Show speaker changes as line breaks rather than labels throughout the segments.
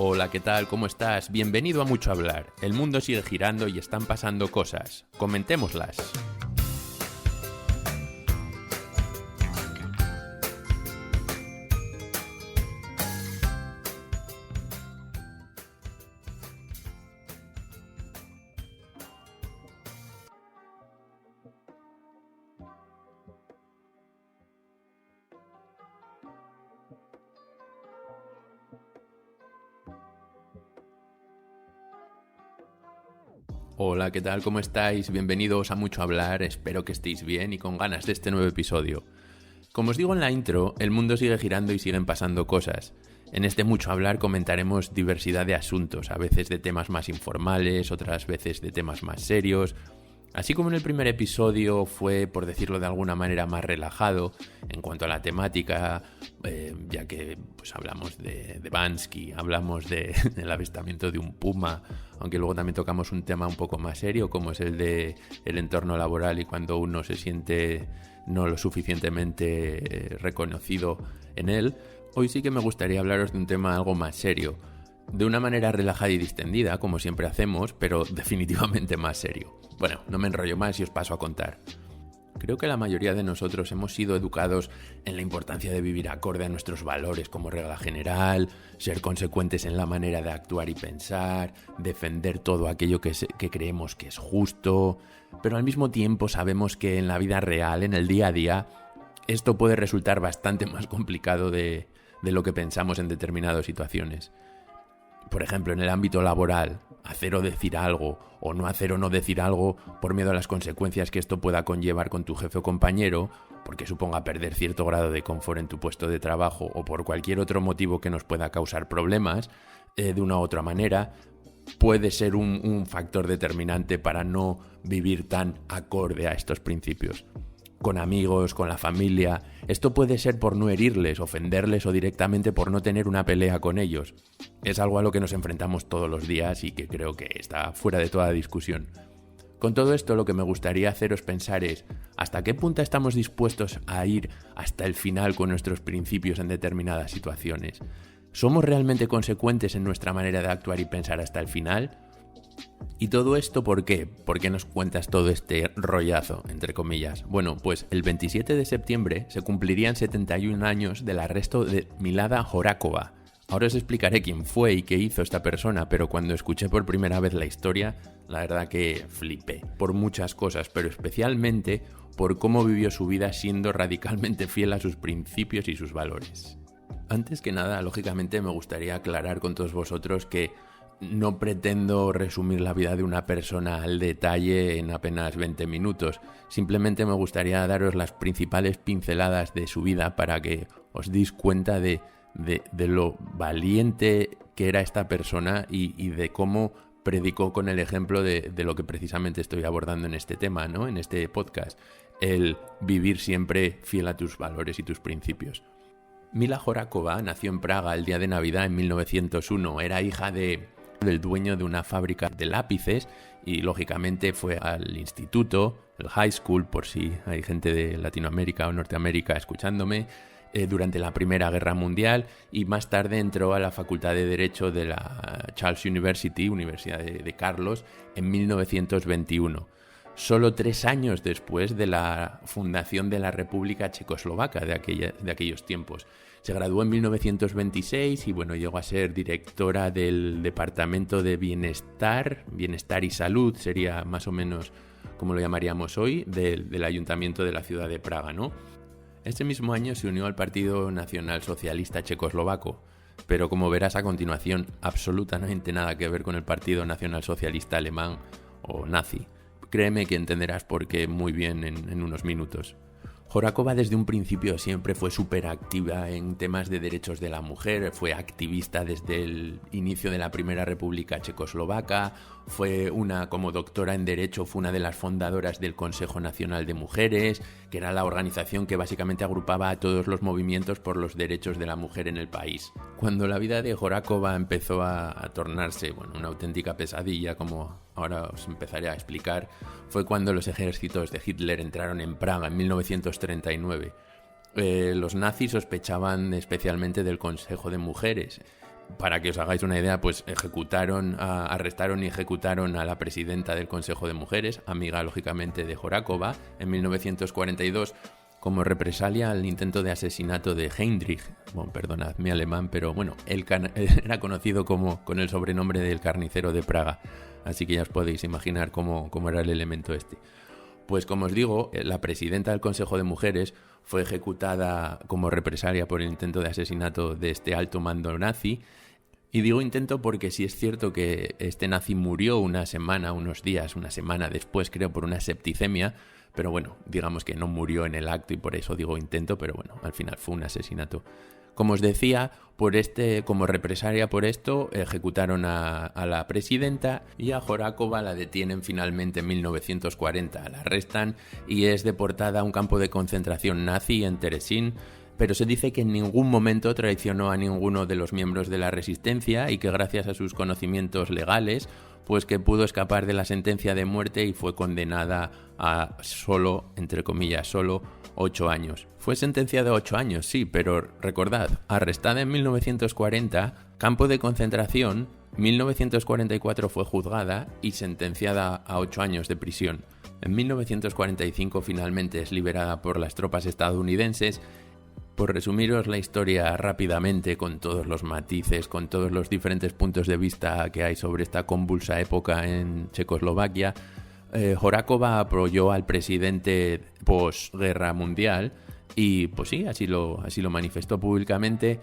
Hola, ¿qué tal? ¿Cómo estás? Bienvenido a Mucho Hablar. El mundo sigue girando y están pasando cosas. Comentémoslas. Hola, ¿qué tal? ¿Cómo estáis? Bienvenidos a Mucho Hablar, espero que estéis bien y con ganas de este nuevo episodio. Como os digo en la intro, el mundo sigue girando y siguen pasando cosas. En este Mucho Hablar comentaremos diversidad de asuntos, a veces de temas más informales, otras veces de temas más serios. Así como en el primer episodio fue, por decirlo de alguna manera, más relajado en cuanto a la temática, ya que pues, hablamos de Bansky, hablamos del avistamiento de un puma, aunque luego también tocamos un tema un poco más serio, como es el de el entorno laboral y cuando uno se siente no lo suficientemente reconocido en él. Hoy sí que me gustaría hablaros de un tema algo más serio, de una manera relajada y distendida, como siempre hacemos, pero definitivamente más serio. Bueno, no me enrollo más y os paso a contar. Creo que la mayoría de nosotros hemos sido educados en la importancia de vivir acorde a nuestros valores como regla general, ser consecuentes en la manera de actuar y pensar, defender todo aquello que creemos que es justo, pero al mismo tiempo sabemos que en la vida real, en el día a día, esto puede resultar bastante más complicado de lo que pensamos en determinadas situaciones. Por ejemplo, en el ámbito laboral, hacer o decir algo, o no hacer o no decir algo por miedo a las consecuencias que esto pueda conllevar con tu jefe o compañero, porque suponga perder cierto grado de confort en tu puesto de trabajo o por cualquier otro motivo que nos pueda causar problemas, de una u otra manera, puede ser un factor determinante para no vivir tan acorde a estos principios. Con amigos, con la familia, esto puede ser por no herirles, ofenderles o directamente por no tener una pelea con ellos. Es algo a lo que nos enfrentamos todos los días y que creo que está fuera de toda discusión. Con todo esto lo que me gustaría haceros pensar es ¿hasta qué punto estamos dispuestos a ir hasta el final con nuestros principios en determinadas situaciones? ¿Somos realmente consecuentes en nuestra manera de actuar y pensar hasta el final? ¿Y todo esto por qué? ¿Por qué nos cuentas todo este rollazo, entre comillas? Bueno, pues el 27 de septiembre se cumplirían 71 años del arresto de Milada Horáková. Ahora os explicaré quién fue y qué hizo esta persona, pero cuando escuché por primera vez la historia, la verdad que flipé. Por muchas cosas, pero especialmente por cómo vivió su vida siendo radicalmente fiel a sus principios y sus valores. Antes que nada, lógicamente me gustaría aclarar con todos vosotros que no pretendo resumir la vida de una persona al detalle en apenas 20 minutos. Simplemente me gustaría daros las principales pinceladas de su vida para que os deis cuenta de lo valiente que era esta persona y de cómo predicó con el ejemplo de lo que precisamente estoy abordando en este tema, ¿no? En este podcast. El vivir siempre fiel a tus valores y tus principios. Mila Horáková nació en Praga el día de Navidad en 1901. Era hija del dueño de una fábrica de lápices y lógicamente fue al instituto, el high school, por si hay gente de Latinoamérica o Norteamérica escuchándome, durante la Primera Guerra Mundial y más tarde entró a la Facultad de Derecho de la Charles University, Universidad de Carlos, en 1921. Solo 3 años después de la fundación de la República Checoslovaca de aquellos tiempos. Se graduó en 1926 y bueno, llegó a ser directora del Departamento de Bienestar y Salud, sería más o menos como lo llamaríamos hoy, del Ayuntamiento de la ciudad de Praga, ¿no? Ese mismo año se unió al Partido Nacional Socialista Checoslovaco, pero como verás a continuación, absolutamente nada que ver con el Partido Nacional Socialista Alemán o nazi. Créeme que entenderás por qué muy bien en unos minutos. Horáková desde un principio siempre fue súper activa en temas de derechos de la mujer, fue activista desde el inicio de la Primera República Checoslovaca, como doctora en Derecho, fue una de las fundadoras del Consejo Nacional de Mujeres, que era la organización que básicamente agrupaba a todos los movimientos por los derechos de la mujer en el país. Cuando la vida de Horáková empezó a tornarse una auténtica pesadilla, como ahora os empezaré a explicar, fue cuando los ejércitos de Hitler entraron en Praga en 1939. Los nazis sospechaban especialmente del Consejo de Mujeres Para que os hagáis una idea, pues arrestaron y ejecutaron a la presidenta del Consejo de Mujeres, amiga lógicamente de Horákova, en 1942, como represalia al intento de asesinato de Heinrich. Bueno, perdonad mi alemán, pero bueno, él era conocido con el sobrenombre del carnicero de Praga, así que ya os podéis imaginar cómo era el elemento este. Pues como os digo, la presidenta del Consejo de Mujeres fue ejecutada como represalia por el intento de asesinato de este alto mando nazi. Y digo intento porque sí es cierto que este nazi murió una semana después, creo, por una septicemia. Pero bueno, digamos que no murió en el acto y por eso digo intento, pero bueno, al final fue un asesinato. Como os decía, como represalia por esto, ejecutaron a la presidenta y a Horákova la detienen finalmente en 1940. La arrestan y es deportada a un campo de concentración nazi en Terezín, pero se dice que en ningún momento traicionó a ninguno de los miembros de la resistencia y que gracias a sus conocimientos legales, pues que pudo escapar de la sentencia de muerte y fue condenada a solo, entre comillas, solo 8 años. Fue sentenciada a 8 años, sí, pero recordad, arrestada en 1940, campo de concentración, 1944 fue juzgada y sentenciada a 8 años de prisión. En 1945 finalmente es liberada por las tropas estadounidenses. Por resumiros la historia rápidamente, con todos los matices, con todos los diferentes puntos de vista que hay sobre esta convulsa época en Checoslovaquia, Horákova apoyó al presidente posguerra mundial y pues sí, así lo manifestó públicamente,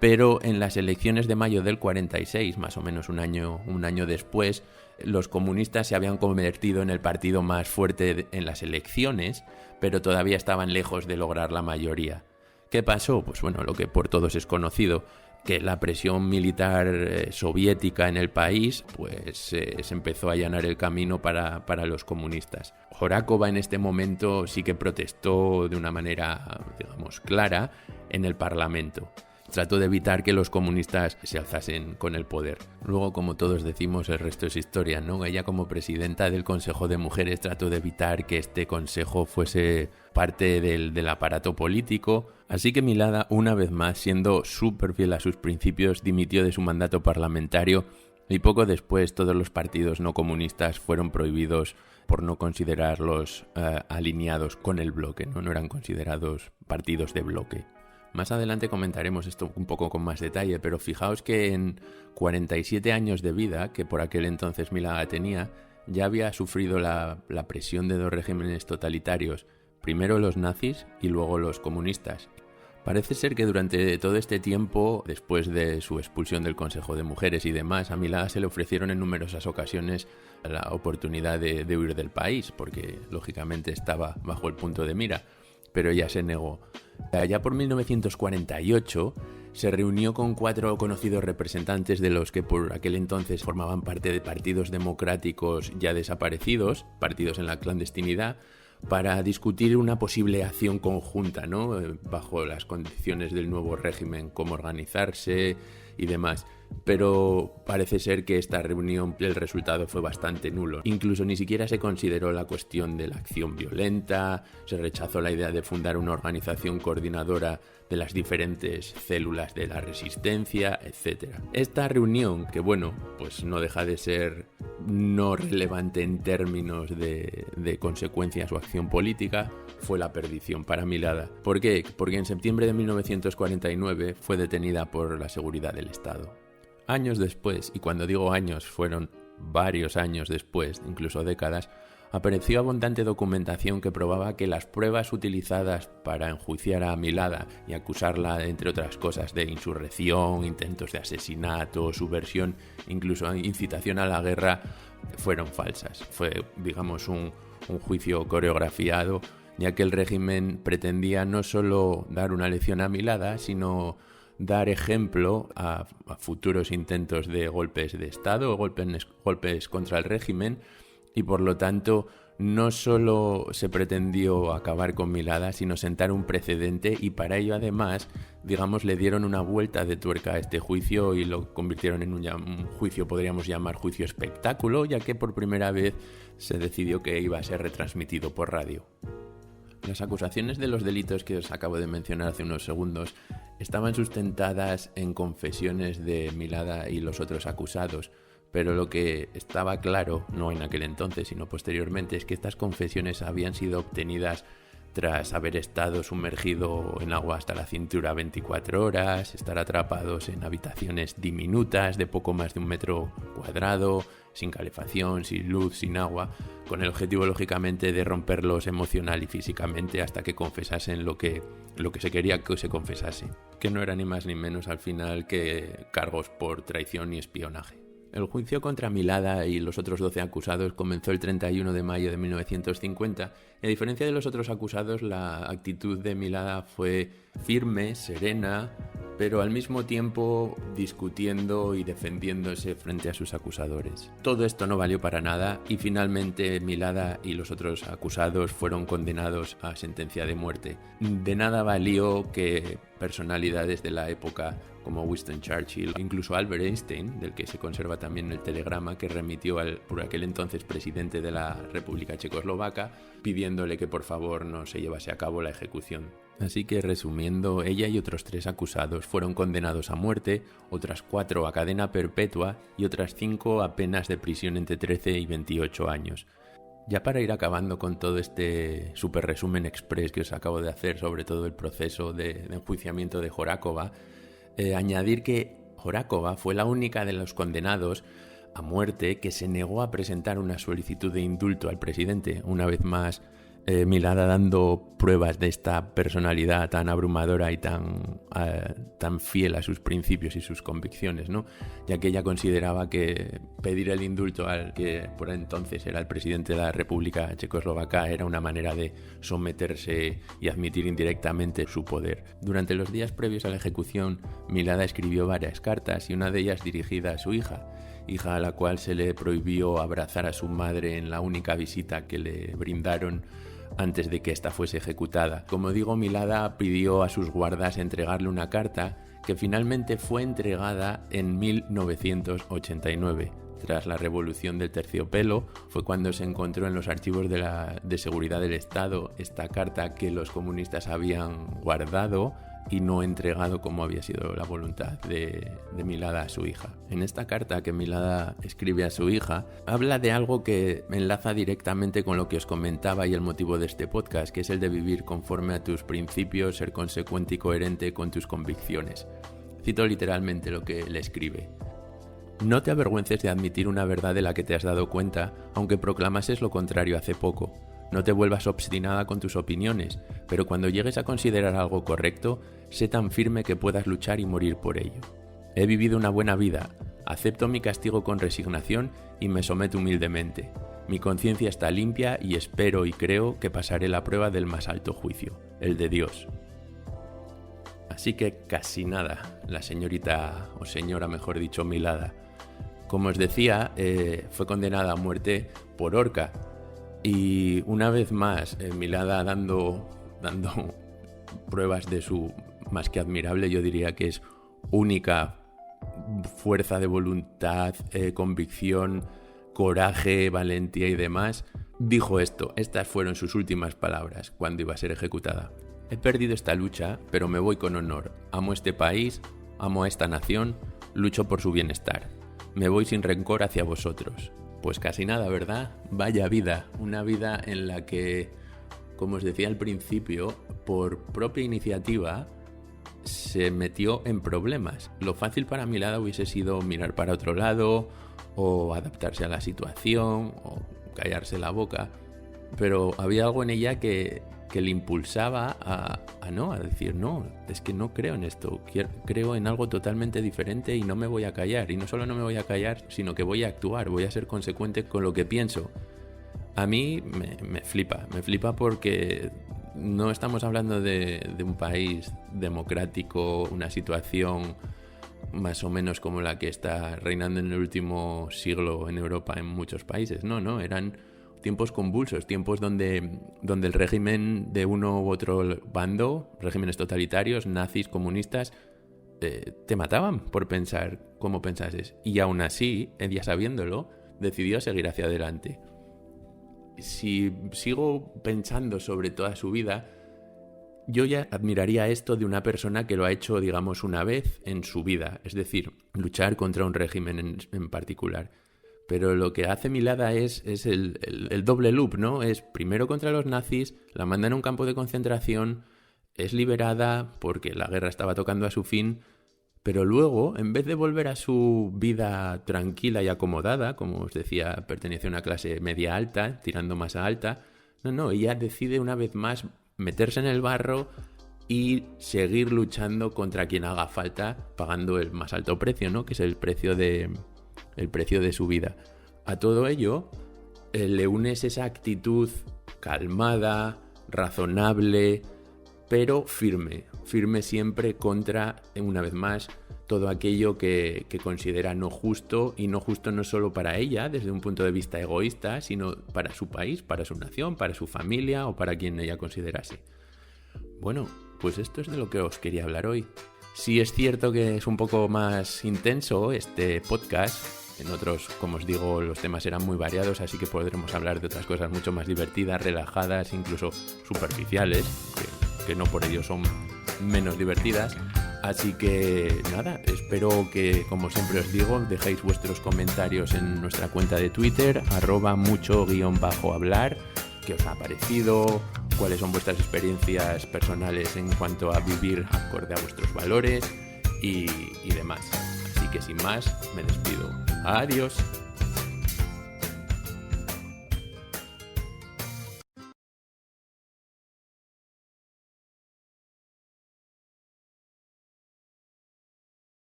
pero en las elecciones de mayo del 46, más o menos un año después, los comunistas se habían convertido en el partido más fuerte en las elecciones, pero todavía estaban lejos de lograr la mayoría. ¿Qué pasó? Pues bueno, lo que por todos es conocido, que la presión militar soviética en el país pues se empezó a allanar el camino para los comunistas. Horákova en este momento sí que protestó de una manera, digamos, clara en el Parlamento. Trató de evitar que los comunistas se alzasen con el poder. Luego, como todos decimos, el resto es historia, ¿no? Ella, como presidenta del Consejo de Mujeres, trató de evitar que este consejo fuese parte del aparato político. Así que Milada, una vez más, siendo súper fiel a sus principios, dimitió de su mandato parlamentario y poco después todos los partidos no comunistas fueron prohibidos por no considerarlos alineados con el bloque, ¿no? No eran considerados partidos de bloque. Más adelante comentaremos esto un poco con más detalle, pero fijaos que en 47 años de vida, que por aquel entonces Milada tenía, ya había sufrido la presión de 2 regímenes totalitarios, primero los nazis y luego los comunistas. Parece ser que durante todo este tiempo, después de su expulsión del Consejo de Mujeres y demás, a Milada se le ofrecieron en numerosas ocasiones la oportunidad de huir del país, porque lógicamente estaba bajo el punto de mira, pero ella se negó. Allá por 1948 se reunió con 4 conocidos representantes de los que por aquel entonces formaban parte de partidos democráticos ya desaparecidos, partidos en la clandestinidad, para discutir una posible acción conjunta, ¿no? Bajo las condiciones del nuevo régimen, cómo organizarse y demás. Pero parece ser que esta reunión, el resultado fue bastante nulo. Incluso ni siquiera se consideró la cuestión de la acción violenta, se rechazó la idea de fundar una organización coordinadora de las diferentes células de la resistencia, etc. Esta reunión, que bueno, pues no deja de ser no relevante en términos de consecuencias o acción política, fue la perdición para Milada. ¿Por qué? Porque en septiembre de 1949 fue detenida por la seguridad del Estado. Años después, y cuando digo años fueron varios años después, incluso décadas, apareció abundante documentación que probaba que las pruebas utilizadas para enjuiciar a Milada y acusarla, entre otras cosas, de insurrección, intentos de asesinato, subversión, incluso incitación a la guerra, fueron falsas. Fue, digamos, un juicio coreografiado, ya que el régimen pretendía no solo dar una lección a Milada, sino dar ejemplo a futuros intentos de golpes de Estado o golpes contra el régimen, y por lo tanto no solo se pretendió acabar con Milada, sino sentar un precedente, y para ello además, digamos, le dieron una vuelta de tuerca a este juicio y lo convirtieron en un juicio, podríamos llamar juicio espectáculo, ya que por primera vez se decidió que iba a ser retransmitido por radio. Las acusaciones de los delitos que os acabo de mencionar hace unos segundos estaban sustentadas en confesiones de Milada y los otros acusados, pero lo que estaba claro, no en aquel entonces, sino posteriormente, es que estas confesiones habían sido obtenidas tras haber estado sumergido en agua hasta la cintura 24 horas, estar atrapados en habitaciones diminutas de poco más de 1 metro cuadrado, sin calefacción, sin luz, sin agua, con el objetivo lógicamente de romperlos emocional y físicamente hasta que confesasen lo que se quería que se confesase, que no era ni más ni menos al final que cargos por traición y espionaje. El juicio contra Milada y los otros 12 acusados comenzó el 31 de mayo de 1950. Y a diferencia de los otros acusados, la actitud de Milada fue firme, serena, pero al mismo tiempo discutiendo y defendiéndose frente a sus acusadores. Todo esto no valió para nada y finalmente Milada y los otros acusados fueron condenados a sentencia de muerte. De nada valió que personalidades de la época como Winston Churchill, incluso Albert Einstein, del que se conserva también el telegrama que remitió al por aquel entonces presidente de la República Checoslovaca, pidiéndole que por favor no se llevase a cabo la ejecución. Así que resumiendo, ella y otros 3 acusados fueron condenados a muerte, otras 4 a cadena perpetua y otras 5 a penas de prisión entre 13 y 28 años. Ya para ir acabando con todo este super resumen express que os acabo de hacer sobre todo el proceso de enjuiciamiento de Horákova, añadir que Horákova fue la única de los condenados a muerte que se negó a presentar una solicitud de indulto al presidente. Una vez más, Milada dando pruebas de esta personalidad tan abrumadora y tan fiel a sus principios y sus convicciones, ¿no? Ya que ella consideraba que pedir el indulto al que por entonces era el presidente de la República Checoslovaca era una manera de someterse y admitir indirectamente su poder. Durante los días previos a la ejecución, Milada escribió varias cartas y una de ellas dirigida a su hija a la cual se le prohibió abrazar a su madre en la única visita que le brindaron antes de que ésta fuese ejecutada. Como digo, Milada pidió a sus guardas entregarle una carta que finalmente fue entregada en 1989. Tras la Revolución del Terciopelo fue cuando se encontró en los archivos de seguridad del Estado esta carta que los comunistas habían guardado y no entregado como había sido la voluntad de Milada a su hija. En esta carta que Milada escribe a su hija, habla de algo que enlaza directamente con lo que os comentaba y el motivo de este podcast, que es el de vivir conforme a tus principios, ser consecuente y coherente con tus convicciones. Cito literalmente lo que le escribe. No te avergüences de admitir una verdad de la que te has dado cuenta, aunque proclamases lo contrario hace poco. No te vuelvas obstinada con tus opiniones, pero cuando llegues a considerar algo correcto, sé tan firme que puedas luchar y morir por ello. He vivido una buena vida, acepto mi castigo con resignación y me someto humildemente. Mi conciencia está limpia y espero y creo que pasaré la prueba del más alto juicio, el de Dios. Así que casi nada, la señorita, o señora mejor dicho, Milada. Como os decía, fue condenada a muerte por horca. Y una vez más, Milada dando pruebas de su más que admirable, yo diría que es única fuerza de voluntad, convicción, coraje, valentía y demás, dijo esto. Estas fueron sus últimas palabras cuando iba a ser ejecutada. He perdido esta lucha, pero me voy con honor. Amo este país, amo a esta nación, lucho por su bienestar. Me voy sin rencor hacia vosotros. Pues casi nada, ¿verdad? Vaya vida, una vida en la que, como os decía al principio, por propia iniciativa se metió en problemas. Lo fácil para Milada hubiese sido mirar para otro lado, o adaptarse a la situación, o callarse la boca, pero había algo en ella que le impulsaba a decir, no, es que no creo en esto, creo en algo totalmente diferente y no me voy a callar. Y no solo no me voy a callar, sino que voy a actuar, voy a ser consecuente con lo que pienso. A mí me flipa porque no estamos hablando de un país democrático, una situación más o menos como la que está reinando en el último siglo en Europa en muchos países. No, eran tiempos convulsos, tiempos donde el régimen de uno u otro bando, regímenes totalitarios, nazis, comunistas, te mataban por pensar como pensases. Y aún así, ella sabiéndolo, decidió seguir hacia adelante. si sigo pensando sobre toda su vida, yo ya admiraría esto de una persona que lo ha hecho, digamos, una vez en su vida, es decir, luchar contra un régimen en particular. Pero lo que hace Milada es el doble loop, ¿no? Es primero contra los nazis, la mandan a un campo de concentración, es liberada porque la guerra estaba tocando a su fin, pero luego, en vez de volver a su vida tranquila y acomodada, como os decía, pertenece a una clase media alta, tirando más a alta, no, ella decide una vez más meterse en el barro y seguir luchando contra quien haga falta, pagando el más alto precio, ¿no? Que es el precio de su vida. A todo ello, le unes esa actitud calmada, razonable, pero firme siempre contra, una vez más, todo aquello que considera no justo, y no justo no solo para ella, desde un punto de vista egoísta, sino para su país, para su nación, para su familia o para quien ella considerase. Bueno, pues esto es de lo que os quería hablar hoy. Sí es cierto que es un poco más intenso este podcast. En otros, como os digo, los temas eran muy variados, así que podremos hablar de otras cosas mucho más divertidas, relajadas, incluso superficiales, que no por ello son menos divertidas. Así que nada, espero que, como siempre os digo, dejéis vuestros comentarios en nuestra cuenta de Twitter, @mucho_hablar, qué os ha parecido, cuáles son vuestras experiencias personales en cuanto a vivir acorde a vuestros valores y demás. Así que sin más, me despido. Adiós.